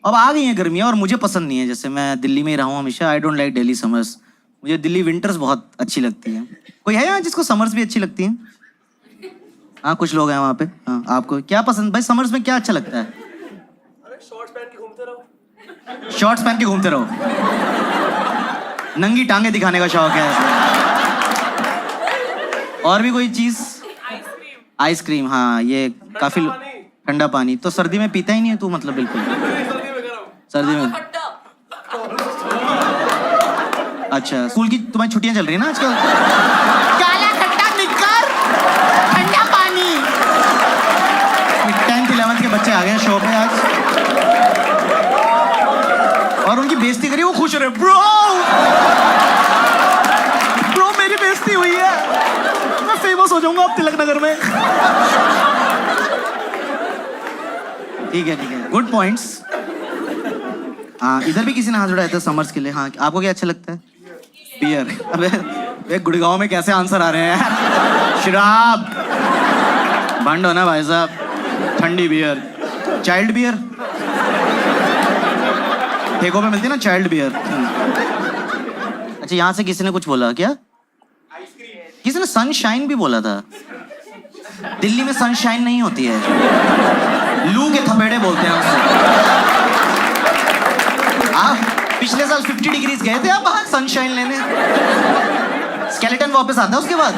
अब आ गई हैं गर्मियाँ और मुझे पसंद नहीं है। जैसे मैं दिल्ली में ही रहा हूँ हमेशा, I don't like Delhi summers. मुझे दिल्ली विंटर्स बहुत अच्छी लगती है। कोई है यहाँ जिसको समर्स भी अच्छी लगती हैं? हाँ कुछ लोग हैं वहाँ पे। हाँ आपको क्या पसंद भाई, समर्स में क्या अच्छा लगता है? अरे शॉर्ट्स पहन के घूमते रहो। शॉर्ट्स पहन के घूमते रहो, नंगी टांगे दिखाने का शौक है। और भी कोई चीज? आइसक्रीम। आइसक्रीम, हाँ ये काफी ठंडा पानी तो सर्दी में पीता ही नहीं है तू, मतलब बिल्कुल। सर्दी में गरम। सर्दी में अच्छा, स्कूल की तुम्हारी छुट्टियां चल रही है ना आजकल? काला खट्टा निक्कर, ठंडा पानी। 10th 11th के बच्चे आ गए हैं शो पे आज और उनकी बेइज्जती करी, वो खुश हो रहे। ब्रो ब्रो मेरी बेइज्जती हुई है, मैं फेमस हो जाऊंगा अब तिलक नगर में। ठीक है गुड पॉइंट्स। हाँ इधर भी किसी ने हाथ उठाया था समर्स के लिए। हाँ आपको क्या अच्छा लगता है? बियर। अबे गुड़गांव में कैसे आंसर आ रहे हैं यार? शराब बंद हो ना भाई साहब। ठंडी बियर, चाइल्ड बियर ठेकों पे मिलती है ना, चाइल्ड बियर। अच्छा यहाँ से किसी ने कुछ बोला क्या? किसी ने सनशाइन भी बोला था। दिल्ली में सनशाइन नहीं होती है, लू के थपेड़े बोलते हैं उससे। आप पिछले साल 50 डिग्रीज गए थे आप बाहर सनशाइन लेने, स्केलेटन वापस आता है उसके बाद।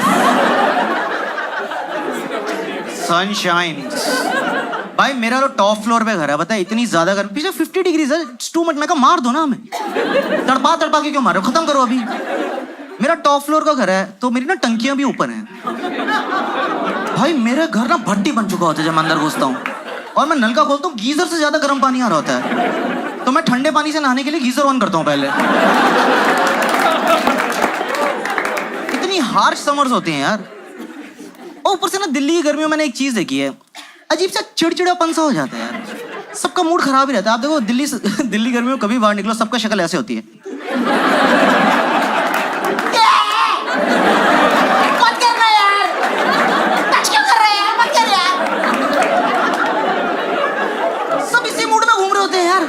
सनशाइन भाई मेरा तो टॉप फ्लोर पे घर है, पता है इतनी ज्यादा गर्मी, पिछले 50 डिग्रीज है, टू मच। मैं कहा मार दो ना हमें, तड़पा के क्यों मारो, खत्म करो अभी। मेरा टॉप फ्लोर का घर है तो मेरी ना टंकियां भी ऊपर हैं। भाई मेरे घर ना भट्टी बन चुका होता है जब मैं अंदर घुसता हूँ और मैं नल का खोलता हूँ, गीजर से ज्यादा गर्म पानी आ रहा होता है। तो मैं ठंडे पानी से नहाने के लिए गीजर ऑन करता हूँ पहले। इतनी हार्श समर्स होती हैं यार। और ऊपर से ना दिल्ली की गर्मियों में मैंने एक चीज देखी है, अजीब सा चिड़चिड़ापन सा हो जाता है यार, सबका मूड खराब ही रहता है। आप देखो दिल्ली गर्मियों में कभी बाहर निकलो सबका शक्ल ऐसे होती है। मत करना यार, टच क्यों कर रहे हैं यार, मत कर यार। सब इसी मूड में घूम रहे होते हैं यार।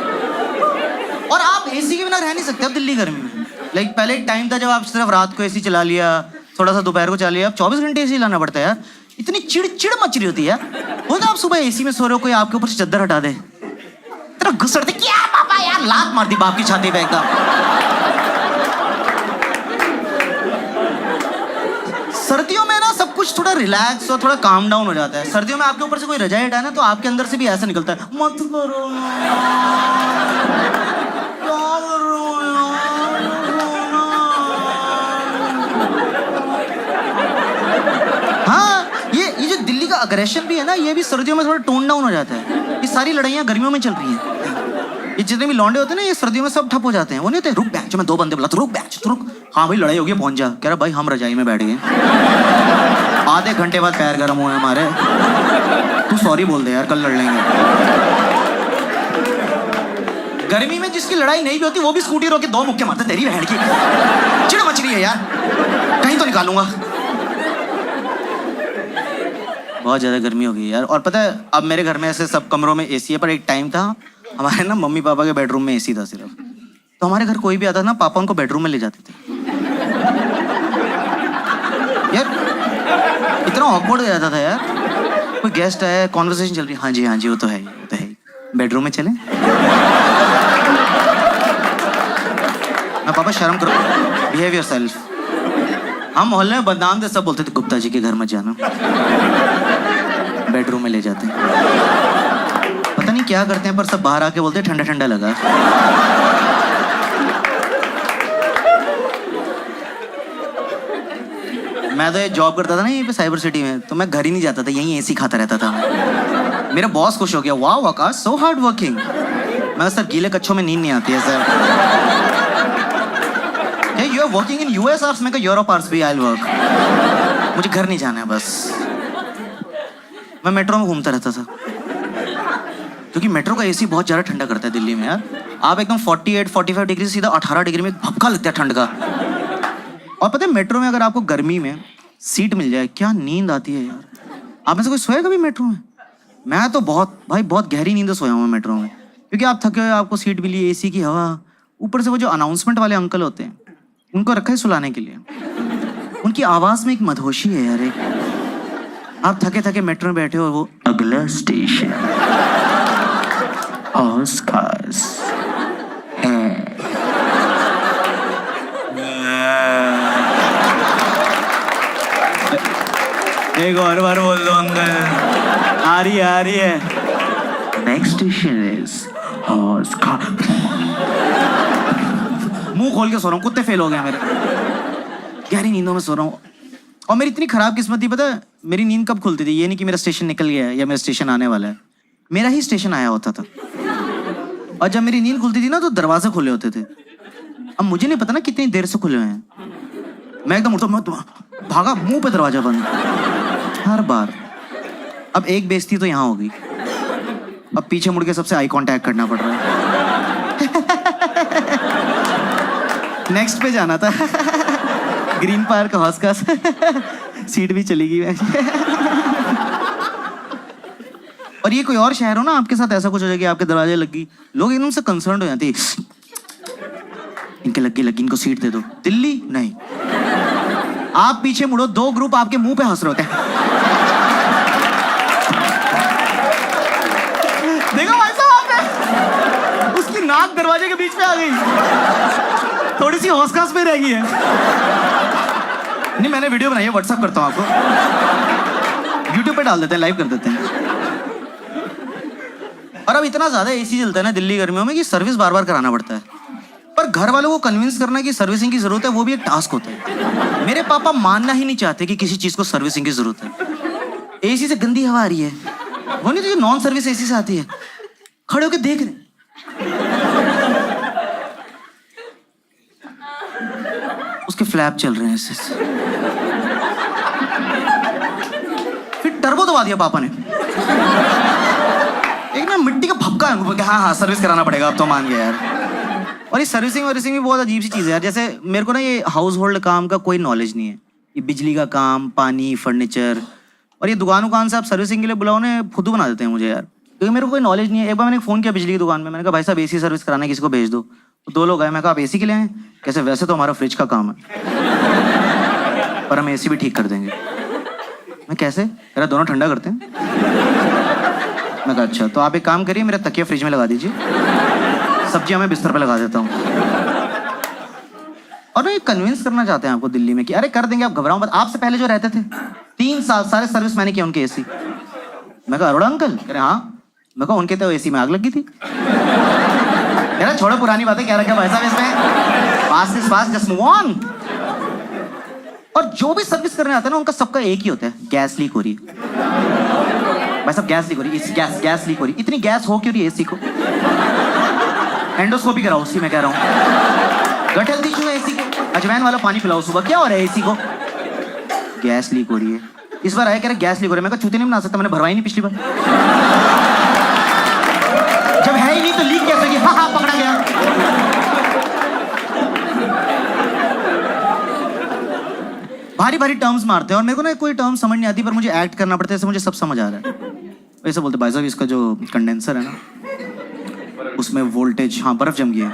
और आप एसी के बिना रह नहीं सकते अब दिल्ली गर्मी में। लाइक पहले एक टाइम था जब आप सिर्फ रात को एसी चला लिया, थोड़ा सा दोपहर को चला लिया, अब 24 घंटे एसी लाना पड़ता है यार। इतनी चिड़ मच रही होती है यार। बोलते आप सुबह एसी में सो रहे हो, कोई आपके ऊपर से चद्दर हटा दे, तेरा घुसड़ते क्या पापा यार, लात मार दी बाप की छाती पे एकदम। सर्दियों में ना सब कुछ थोड़ा रिलैक्स और थोड़ा काम डाउन हो जाता है। सर्दियों में आपके ऊपर से कोई रजाई हटाए ना तो आपके अंदर से भी ऐसा निकलता है, मत करो अग्रेशन भी है ना, ये भी सर्दियों में थोड़ा टोन डाउन हो जाता है। ये सारी लड़ाइयाँ गर्मियों में चल रही हैं। ये जितने भी लौंडे होते हैं ना ये सर्दियों में सब ठप हो जाते हैं। वो नहीं होते रुक बैच में 2 बंदे बुला, तो रुक बैच तो रुक, हाँ भाई लड़ाई होगी पहुंच जा। कह रहा भाई हम रजाई में बैठ गए, आधे घंटे बाद पैर गर्म हुए हमारे, तू सॉरी बोल दे यार कल लड़ लेंगे। गर्मी में जिसकी लड़ाई नहीं भी होती वो भी स्कूटी रोक के 2 मुक्के मारते, तेरी बहन की चिड़ मच रही है यार, कहीं तो निकालूंगा। बहुत ज़्यादा गर्मी हो गई यार। और पता है अब मेरे घर में ऐसे सब कमरों में एसी है, पर एक टाइम था हमारे ना मम्मी पापा के बेडरूम में एसी था सिर्फ। तो हमारे घर कोई भी आता ना पापा उनको बेडरूम में ले जाते थे यार। इतना ऑकवर्ड हो जाता था यार, कोई गेस्ट आया, कॉन्वर्सेशन चल रही है, हाँ जी वो तो है बेडरूम में चलें। ना पापा शर्म करो, बिहेव योरसेल्फ। हम मोहल्ले में बदनाम थे, सब बोलते थे गुप्ता जी के घर मत जाना, बेडरूम में ले जाते हैं। पता नहीं क्या करते हैं पर सब बाहर आके बोलते हैं ठंडा ठंडा लगा। मैं तो ये जॉब करता था ना यहीं पे साइबर सिटी में, तो मैं घर ही नहीं जाता था, यहीं एसी खाता रहता था। मेरा बॉस खुश हो गया, वाह आकाश सो हार्ड वर्किंग। मैं सर गीले कच्छों में नींद नहीं आती है sir. You are working in US hours, मैं यूरोप आवर्स भी आई विल वर्क, मुझे घर नहीं जाना है बस। मैं मेट्रो में घूमता रहता था क्योंकि मेट्रो का एसी बहुत ज़्यादा ठंडा करता है दिल्ली में यार। आप एकदम 48-45 डिग्री से सीधा 18 डिग्री में भपका लगता है ठंड का। और पता है मेट्रो में अगर आपको गर्मी में सीट मिल जाए क्या नींद आती है यार। आप में से कोई सोया कभी मेट्रो में? मैं तो बहुत गहरी नींद सोया हूँ मेट्रो में। क्योंकि आप थके हुए, आपको सीट मिली, एसी की हवा, ऊपर से वो जो अनाउंसमेंट वाले अंकल होते हैं उनको रखा है सुलाने के लिए। उनकी आवाज में एक मदहोशी है यार। एक आप थके थके मेट्रो में बैठे हो और वो अगला स्टेशन ऑस्कार्स है। एक और बार बोल दो अंकल। आ रही है। Next station is Oscar. मुंह खोल के सो रहा हूँ, कुत्ते फेल हो गए मेरे। गहरी नींदों में सो रहा हूँ। और मेरी इतनी खराब किस्मत थी, पता है मेरी नींद कब खुलती थी? ये नहीं कि मेरा स्टेशन निकल गया है या मेरा स्टेशन आने वाला है, मेरा ही स्टेशन आया होता था। और जब मेरी नींद खुलती थी ना तो दरवाजे खुले होते थे। अब मुझे नहीं पता ना कितनी देर से खुले हुए हैं। मैं एकदम उठता, मैं भागा, मुंह पे दरवाजा बंद हर बार। अब एक बेइज्जती तो यहाँ हो गई, अब पीछे मुड़ के सबसे आई कांटेक्ट करना पड़ रहा है। नेक्स्ट पे जाना था। Green park हॉस्कास। सीट भी चली गई। और ये कोई और शहर हो ना, आपके साथ ऐसा कुछ हो जाए कि आपके दरवाजे लगी, लोग एकदम से कंसर्न हो जाते हैं, इनके लगी इनको सीट दे दो। दिल्ली नहीं, आप पीछे मुड़ो, 2 ग्रुप आपके मुंह पे हंस रहे होते हैं। देखो भाई साहब, आपने उसकी नाक दरवाजे के बीच में आ गई, थोड़ी सी हौसखास में रह गई है। नहीं, मैंने वीडियो बनाई है, व्हाट्सएप करता हूँ आपको, यूट्यूब पे डाल देते हैं, लाइव कर देते हैं। और अब इतना ज्यादा एसी चलता है ना दिल्ली गर्मियों में कि सर्विस बार बार कराना पड़ता है। पर घर वालों को कन्विंस करना कि सर्विसिंग की जरूरत है, वो भी एक टास्क होता है। मेरे पापा मानना ही नहीं चाहते कि किसी चीज को सर्विसिंग की जरूरत है। एसी से गंदी हवा आ रही है, वो नहीं तो ये नॉन सर्विस एसी से आती है। खड़े होके देख रहे, उसके फ्लैप चल रहे हैं ऐसे। फिर टर्बो दबा दिया पापा ने। एक ना मिट्टी का भपका है कि हाँ सर्विस कराना पड़ेगा, अब तो मान गया यार। और ये सर्विसिंग भी बहुत अजीब सी चीज़ है यार। जैसे मेरे को ना ये हाउस होल्ड काम का कोई नॉलेज नहीं है, ये बिजली का काम, पानी, फर्नीचर, और ये दुकान से आप सर्विसिंग के लिए बुलाओ ना, फुद्दू बना देते हैं मुझे यार, क्योंकि मेरे को कोई नॉलेज नहीं है। एक बार मैंने फ़ोन किया बिजली की दुकान में, मैंने कहा भाई साहब एसी सर्विस कराना है, किसी को भेज दो। तो 2 लोग आए, मैं कहा आप एसी के लिए आए? कैसे? वैसे तो हमारा फ्रिज का काम है, पर हम एसी भी ठीक कर देंगे। मैं कैसे? मेरा दोनों ठंडा करते हैं। मैं कहा अच्छा, तो आप एक काम करिए, मेरा तकिया फ्रिज में लगा दीजिए, सब्जियां मैं बिस्तर पे लगा देता हूँ। और वो ये कन्विंस करना चाहते हैं आपको दिल्ली में कि अरे कर देंगे, आप घबराओ मत। आपसे पहले जो रहते थे 3 साल सारे सर्विस मैंने किया उनके एसी। मैं कहा अरोड़ा अंकल? कह रहे हाँ। मैं कहा उनके तो एसी में आग लगी थी। कह रहा छोड़ो पुरानी बातें, क्या रखा भाई साहब इसमें, pass is pass, just move on. और जो भी सर्विस करने आता है ना, उनका सबका एक ही होता है, गैस लीक हो रही है। भाई साहब गैस लीक हो रही है, गैस लीक हो रही है। इतनी गैस हो क्यों रही है एसी को? एंडोस्कोपी कराओ उसी में, कह रहा हूँ। गट हेल्थ इशू है एसी को, अजवाइन वाला पानी पिलाओ सुबह। क्या हो रहा है एसी को? गैस लीक हो रही है। इस बार आया कह रहे गैस लीक हो रही है। मैं कहा छूते नहीं बना सकता, मैंने भरवाई नहीं पिछली बार। जब है ही नहीं तो लीक कैसे? हाँ हाँ पकड़ा गया। भारी भारी टर्म्स मारते हैं और मेरे को ना कोई टर्म समझ नहीं आती, पर मुझे एक्ट करना पड़ता है, ऐसे मुझे सब समझ आ रहा है। वैसे बोलते भाई साहब इसका जो कंडेंसर है ना, उसमें वोल्टेज, हाँ बर्फ जम गई है,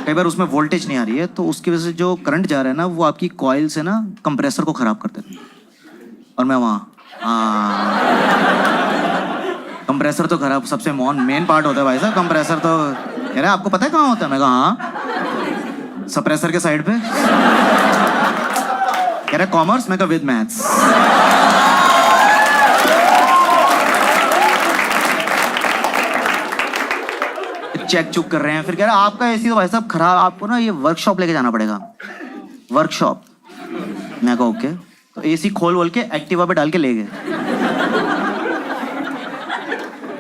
कई बार उसमें वोल्टेज नहीं आ रही है, तो उसकी वजह से जो करंट जा रहा है ना, वो आपकी कॉइल से ना कंप्रेसर को खराब कर देता है। और मैं वहाँ हाँ, कंप्रेसर तो खराब, सबसे मेन पार्ट होता है भाई साहब कंप्रेसर। तो कह रहे आपको पता है कहाँ होता है? मैं कहा हाँ, सप्रेसर के साइड पे। कह रहे कॉमर्स? मैं कहा विद मैथ्स। चेक चुक कर रहे हैं, फिर कह रहे आपका एसी तो भाई साहब खराब, आपको ना ये वर्कशॉप लेके जाना पड़ेगा, वर्कशॉप। मैं कहा ओके। तो एसी खोल के एक्टिवा पे डाल के ले गए।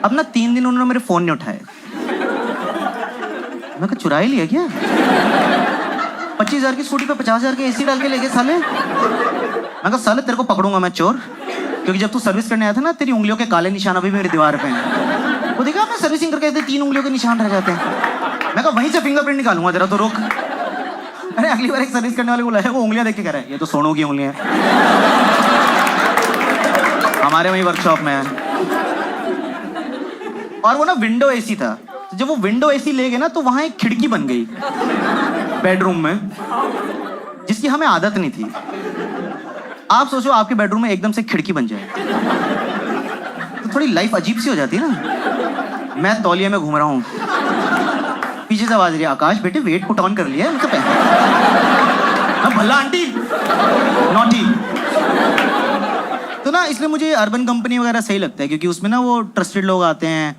अब ना 3 दिन उन्होंने मेरे फोन नहीं उठाए। मैं कहा चुरा ही लिया क्या? 25,000 की स्कूटी पे 50,000 के एसी डाल के ले गए साले। मैं कहा साले तेरे को पकड़ूंगा मैं चोर, क्योंकि जब तू सर्विस करने आया था ना, तेरी उंगलियों के काले निशान अभी मेरी दीवार पे हैं। वो देखा आपने सर्विसिंग करके 3 उंगलियों के निशान रह जाते हैं। मैं कहा वहीं से फिंगरप्रिंट निकालूंगा तेरा, तो रुक। अरे अगली बार एक सर्विस करने वाले को लाया, वो उंगलियां देख के कह रहा है ये तो सोनू की उंगलियां हमारे वहीं वर्कशॉप में है। और वो ना विंडो एसी था, तो जब वो विंडो एसी ले गए ना तो वहां एक खिड़की बन गई बेडरूम में, जिसकी हमें आदत नहीं थी। आप सोचो आपके बेडरूम में एकदम से खिड़की बन जाए तो थोड़ी लाइफ अजीब सी हो जाती है ना। मैं तौलिया में घूम रहा हूँ, पीछे से आवाज रही है, आकाश बेटे वेट पुट ऑन कर लिया है, मतलब भला आंटी नॉटी। तो ना इसलिए मुझे अर्बन कंपनी वगैरह सही लगता है, क्योंकि उसमें ना वो ट्रस्टेड लोग आते हैं,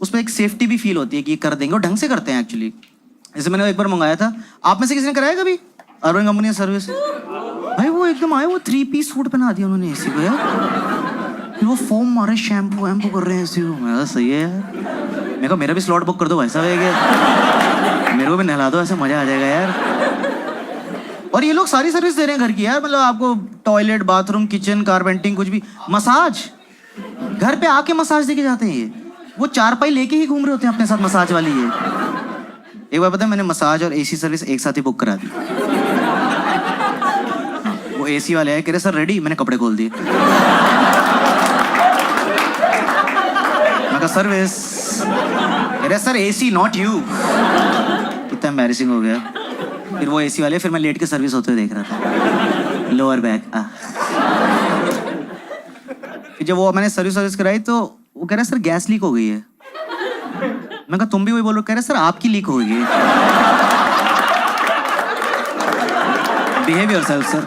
उसमें एक सेफ्टी भी फील होती है कि ये कर देंगे और ढंग से करते हैं एक्चुअली। जैसे मैंने एक बार मंगाया था, आप में से किसी ने कराया कभी अर्बन कंपनी सर्विस? भाई वो एकदम आए, वो 3 पीस सूट पहना दिया उन्होंने एसी को यार, फिर वो फोम मारे शैम्पू वैम्पू कर रहे हैं एसी को। मैं कहा सही है यार, मेरे को मेरा भी स्लॉट बुक कर दो भाई साहब, है मेरे को भी नहला दो, ऐसे मजा आ जाएगा यार। और ये लोग सारी सर्विस दे रहे हैं घर की यार, मतलब आपको टॉयलेट, बाथरूम, किचन, कारपेंटिंग, कुछ भी, मसाज घर पे आके मसाज देके जाते हैं ये। वो 4 पाई लेके ही घूम रहे होते हैं अपने साथ मसाज वाली ये। एक बार पता है मैंने मसाज और एसी सर्विस एक साथ ही बुक करा दी। वो एसी वाले आए, कह रहे सर रेडी, मैंने कपड़े खोल दिए। मैं कहा सर्विस, कह रहे सर एसी नॉट यू। इतना एम्बैरेसिंग हो गया। फिर वो एसी वाले, फिर मैं लेट के सर्विस होते हुए देख रहा था, लोअर बैक। फिर जब वो मैंने सर्विस कराई तो वो कह रहा सर गैस लीक हो गई है। मैं कहा तुम भी वही बोलो? कह रहे सर आपकी लीक हो गई है। Behave yourself sir.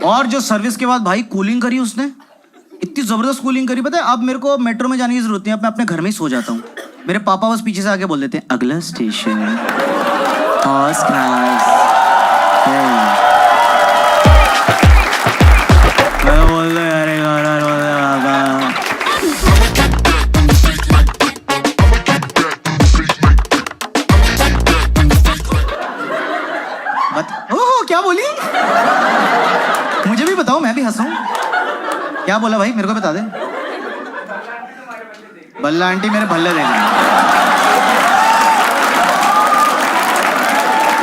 और जो सर्विस के बाद भाई कूलिंग करी उसने, इतनी जबरदस्त कूलिंग करी, पता है अब मेरे को मेट्रो में जाने की जरूरत नहीं है, मैं अपने घर में ही सो जाता हूँ। मेरे पापा बस पीछे से आके बोल देते हैं अगला स्टेशन फर्स्ट क्लास। मैं बोल रहा अरे ओह क्या बोली? मुझे भी बताओ, मैं भी हंसूं। क्या बोला भाई, मेरे को बता दे। बल्ला आंटी मेरे भल्ले देखे।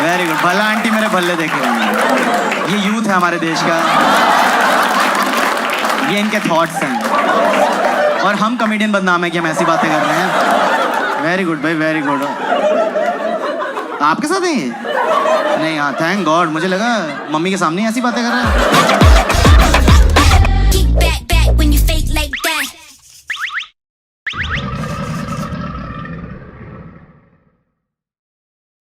वेरी गुड, भल्ला आंटी मेरे भल्ले देखे। ये यूथ है हमारे देश का, ये इनके थॉट्स हैं, और हम कॉमेडियन बदनाम है कि हम ऐसी बातें कर रहे हैं। वेरी गुड भाई, वेरी गुड। आपके साथ है ये? नहीं, हाँ थैंक गॉड, मुझे लगा मम्मी के सामने ऐसी बातें कर रहे हैं।